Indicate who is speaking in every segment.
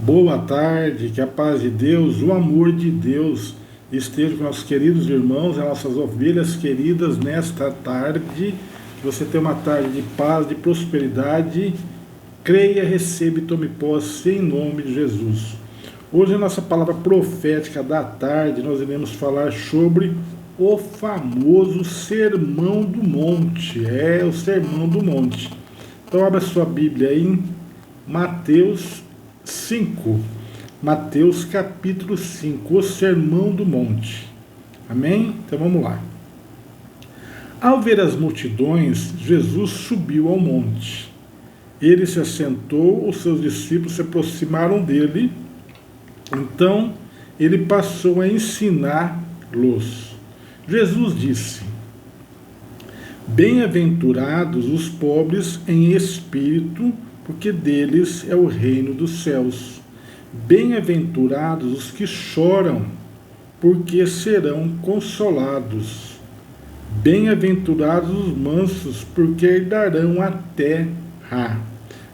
Speaker 1: Boa tarde, que a paz de Deus, o amor de Deus esteja com nossos queridos irmãos, as nossas ovelhas queridas nesta tarde. Que você tenha uma tarde de paz, de prosperidade. Creia, receba e tome posse em nome de Jesus. Hoje, a nossa palavra profética da tarde, nós iremos falar sobre o famoso Sermão do Monte. O Sermão do Monte. Então, abra sua Bíblia aí em Mateus 5, Mateus capítulo 5, o Sermão do Monte. Amém? Então vamos lá. Ao ver as multidões, Jesus subiu ao monte. Ele se assentou, os seus discípulos se aproximaram dele. Então ele passou a ensinar-los. Jesus disse: Bem-aventurados os pobres em espírito, porque deles é o reino dos céus. Bem-aventurados os que choram, porque serão consolados. Bem-aventurados os mansos, porque herdarão a terra.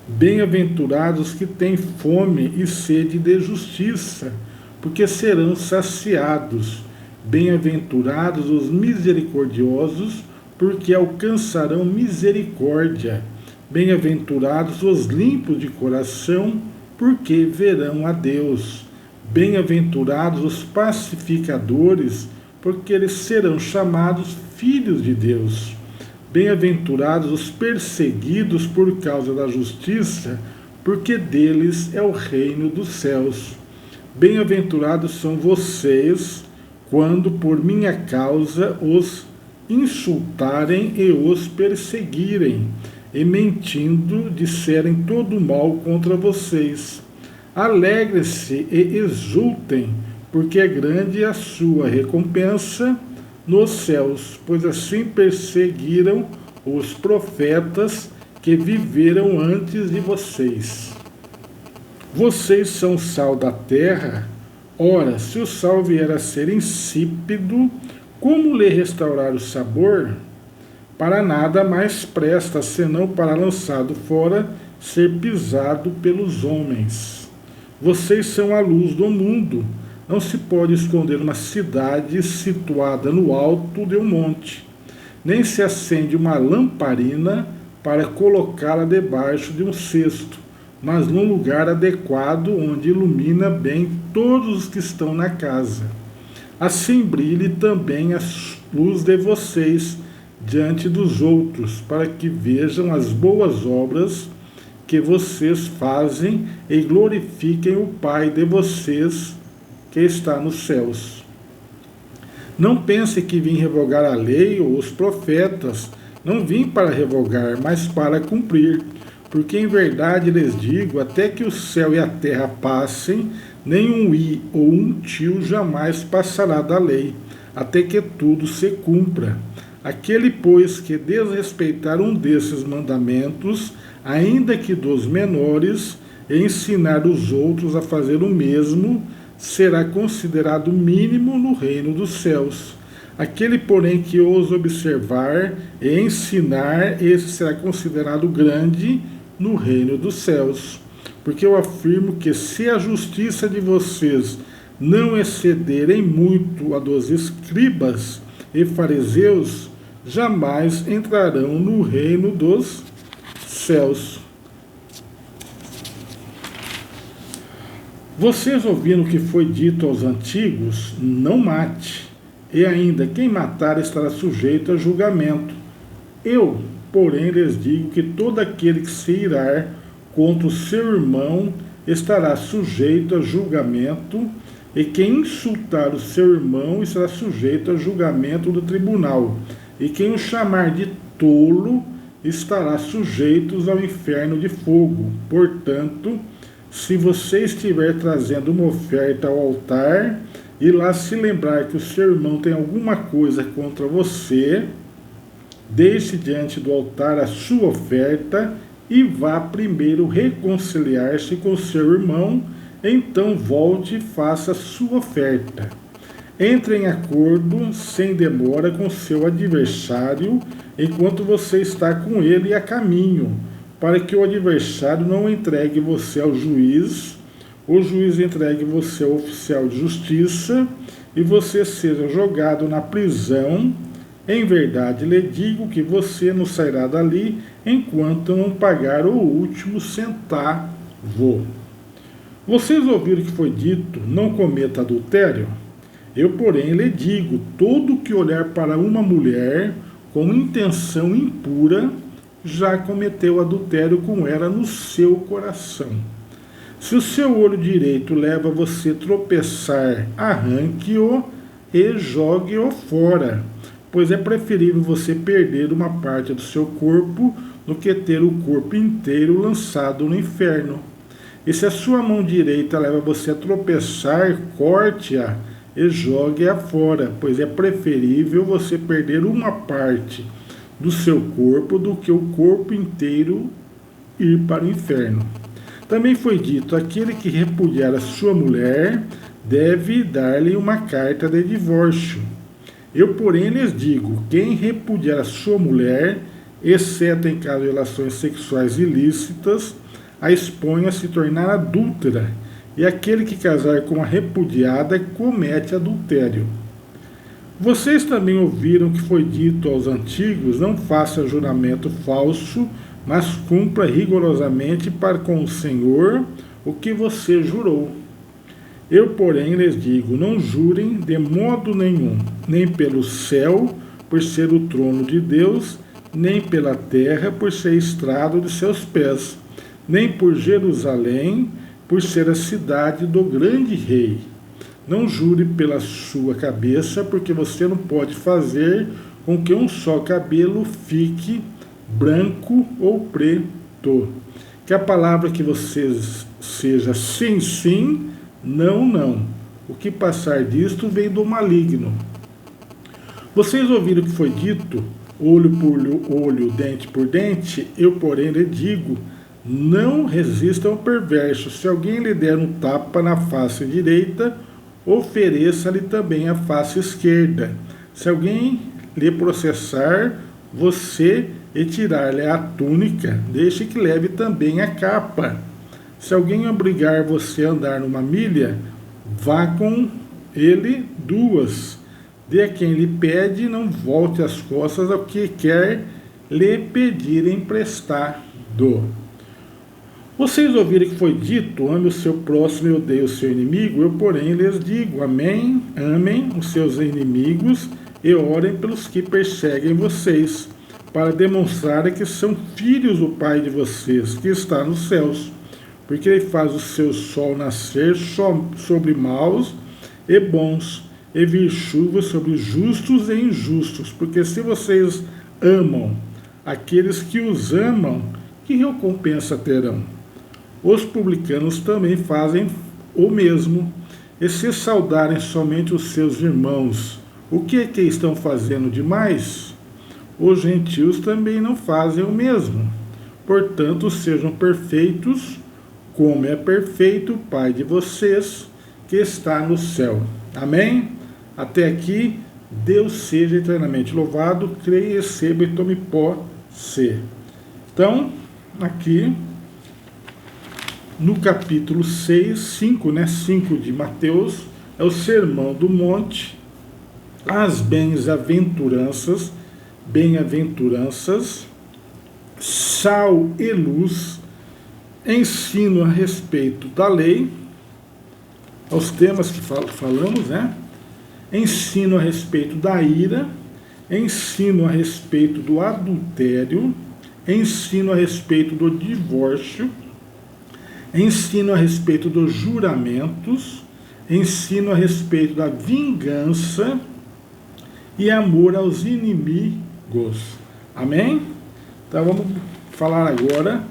Speaker 1: Bem-aventurados os que têm fome e sede de justiça, porque serão saciados. Bem-aventurados os misericordiosos, porque alcançarão misericórdia. Bem-aventurados os limpos de coração, porque verão a Deus. Bem-aventurados os pacificadores, porque eles serão chamados filhos de Deus. Bem-aventurados os perseguidos por causa da justiça, porque deles é o reino dos céus. Bem-aventurados são vocês, quando por minha causa os insultarem e os perseguirem, e mentindo disserem todo mal contra vocês. Alegrem-se e exultem, porque é grande a sua recompensa nos céus, pois assim perseguiram os profetas que viveram antes de vocês. Vocês são o sal da terra. Ora, se o sal vier a ser insípido, como lhe restaurar o sabor? Para nada mais presta, senão para, lançado fora, ser pisado pelos homens. Vocês são a luz do mundo. Não se pode esconder uma cidade situada no alto de um monte. Nem se acende uma lamparina para colocá-la debaixo de um cesto, mas num lugar adequado, onde ilumina bem todos os que estão na casa. Assim brilhe também a luz de vocês diante dos outros, para que vejam as boas obras que vocês fazem e glorifiquem o Pai de vocês que está nos céus. Não pense que vim revogar a lei ou os profetas. Não vim para revogar, mas para cumprir. Porque em verdade lhes digo, até que o céu e a terra passem, nem um i ou um tio jamais passará da lei, até que tudo se cumpra. Aquele, pois, que desrespeitar um desses mandamentos, ainda que dos menores, e ensinar os outros a fazer o mesmo, será considerado mínimo no reino dos céus. Aquele, porém, que os observar e ensinar, esse será considerado grande no reino dos céus. Porque eu afirmo que se a justiça de vocês não excederem muito a dos escribas e fariseus, jamais entrarão no reino dos céus. Vocês ouviram o que foi dito aos antigos? Não mate. E ainda, quem matar estará sujeito a julgamento. Eu, porém, lhes digo que todo aquele que se irar contra o seu irmão estará sujeito a julgamento, e quem insultar o seu irmão estará sujeito a julgamento do tribunal, e quem o chamar de tolo estará sujeito ao inferno de fogo. Portanto, se você estiver trazendo uma oferta ao altar, e lá se lembrar que o seu irmão tem alguma coisa contra você, deixe diante do altar a sua oferta e vá primeiro reconciliar-se com seu irmão, então volte e faça a sua oferta. Entre em acordo sem demora com seu adversário, enquanto você está com ele a caminho, para que o adversário não entregue você ao juiz, o juiz entregue você ao oficial de justiça e você seja jogado na prisão. Em verdade, lhe digo que você não sairá dali enquanto não pagar o último centavo. Vocês ouviram que foi dito, não cometa adultério? Eu, porém, lhe digo, todo que olhar para uma mulher com intenção impura, já cometeu adultério com ela no seu coração. Se o seu olho direito leva você a tropeçar, arranque-o e jogue-o fora, pois é preferível você perder uma parte do seu corpo do que ter o corpo inteiro lançado no inferno. E se a sua mão direita leva você a tropeçar, corte-a e jogue-a fora, pois é preferível você perder uma parte do seu corpo do que o corpo inteiro ir para o inferno. Também foi dito, aquele que repudiar a sua mulher deve dar-lhe uma carta de divórcio. Eu, porém, lhes digo, quem repudiar a sua mulher, exceto em caso de relações sexuais ilícitas, a expõe a se tornar adúltera, e aquele que casar com a repudiada comete adultério. Vocês também ouviram que foi dito aos antigos, não faça juramento falso, mas cumpra rigorosamente para com o Senhor o que você jurou. Eu, porém, lhes digo, não jurem de modo nenhum, nem pelo céu, por ser o trono de Deus, nem pela terra, por ser estrado de seus pés, nem por Jerusalém, por ser a cidade do grande rei. Não jure pela sua cabeça, porque você não pode fazer com que um só cabelo fique branco ou preto. Que a palavra que vocês seja sim, sim, não, não. O que passar disto vem do maligno. Vocês ouviram que foi dito, olho por olho, dente por dente? Eu, porém, lhe digo, não resistam ao perverso. Se alguém lhe der um tapa na face direita, ofereça-lhe também a face esquerda. Se alguém lhe processar, você e tirar-lhe a túnica, deixe que leve também a capa. Se alguém obrigar você a andar numa milha, vá com ele 2. Dê a quem lhe pede, não volte as costas ao que quer lhe pedir emprestado. Vocês ouviram que foi dito, ame o seu próximo e odeie o seu inimigo? Eu, porém, lhes digo, amém, amem os seus inimigos e orem pelos que perseguem vocês, para demonstrar que são filhos do Pai de vocês, que está nos céus, porque ele faz o seu sol nascer sobre maus e bons, e vir chuva sobre justos e injustos, porque se vocês amam aqueles que os amam, que recompensa terão? Os publicanos também fazem o mesmo, e se saudarem somente os seus irmãos, o que é que estão fazendo demais? Os gentios também não fazem o mesmo. Portanto, sejam perfeitos, como é perfeito o Pai de vocês, que está no céu. Amém? Até aqui, Deus seja eternamente louvado, creia, receba e tome posse. Então, aqui, no capítulo 5 de Mateus, é o Sermão do Monte, as bem-aventuranças, sal e luz, ensino a respeito da lei, aos temas que falamos, né? Ensino a respeito da ira, ensino a respeito do adultério, ensino a respeito do divórcio, ensino a respeito dos juramentos, ensino a respeito da vingança e amor aos inimigos. Amém? Então vamos falar agora,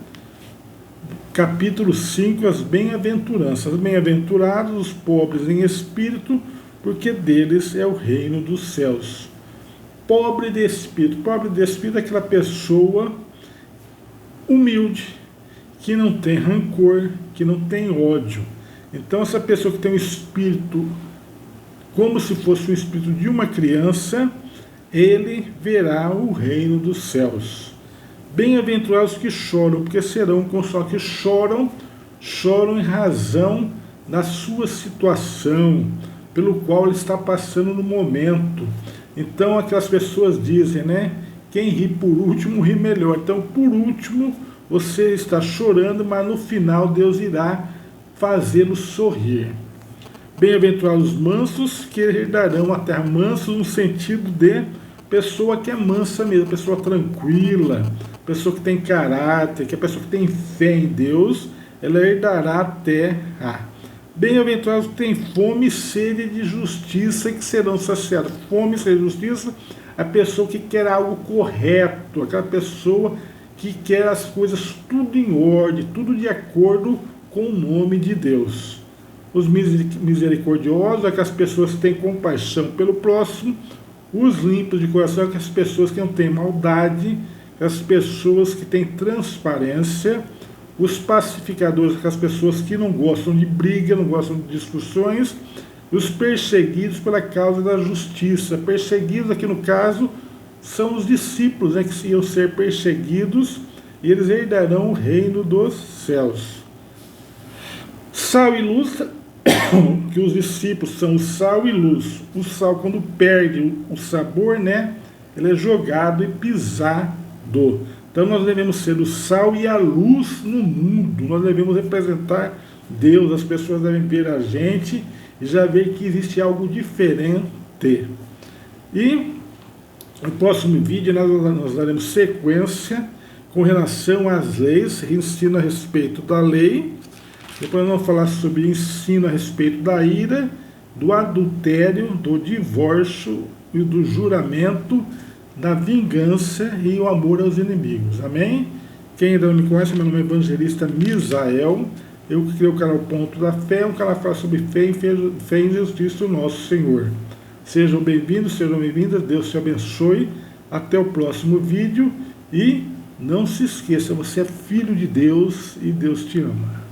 Speaker 1: capítulo 5, as bem-aventuranças. Bem-aventurados os pobres em espírito, porque deles é o reino dos céus. Pobre de espírito é aquela pessoa humilde, que não tem rancor, que não tem ódio. Então essa pessoa que tem um espírito como se fosse o espírito de uma criança, ele verá o reino dos céus. Bem-aventurados que choram, porque serão consolados. Que choram em razão na sua situação, pelo qual ele está passando no momento. Então aquelas pessoas dizem, né? Quem ri por último, ri melhor. Então, por último, você está chorando, mas no final Deus irá fazê-lo sorrir. Bem-aventurados os mansos, que herdarão a terra. Mansos no sentido de pessoa que é mansa mesmo, pessoa tranquila, pessoa que tem caráter, que é pessoa que tem fé em Deus, ela herdará a terra. Bem-aventurados que têm fome e sede de justiça, que serão saciados. Fome e sede de justiça, a pessoa que quer algo correto, aquela pessoa que quer as coisas tudo em ordem, tudo de acordo com o nome de Deus. Os misericordiosos, aquelas pessoas que têm compaixão pelo próximo. Os limpos de coração, aquelas pessoas que não têm maldade, aquelas pessoas que têm transparência. Os pacificadores, aquelas pessoas que não gostam de briga, não gostam de discussões. Os perseguidos pela causa da justiça. Perseguidos aqui no caso são os discípulos, né, que iam ser perseguidos, e eles herdarão o reino dos céus. Sal e luz, que os discípulos são o sal e luz. O sal, quando perde o sabor, né, ele é jogado e pisado. Então nós devemos ser o sal e a luz no mundo. Nós devemos representar Deus. As pessoas devem ver a gente e já ver que existe algo diferente. E no próximo vídeo nós daremos sequência com relação às leis, ensino a respeito da lei. Depois nós vamos falar sobre ensino a respeito da ira, do adultério, do divórcio e do juramento, da vingança e o amor aos inimigos. Amém? Quem ainda não me conhece, meu nome é Evangelista Misael. Eu que criei o canal Ponto da Fé, um canal que fala sobre fé em Jesus Cristo, nosso Senhor. Sejam bem-vindos, sejam bem-vindas, Deus te abençoe. Até o próximo vídeo e não se esqueça, você é filho de Deus e Deus te ama.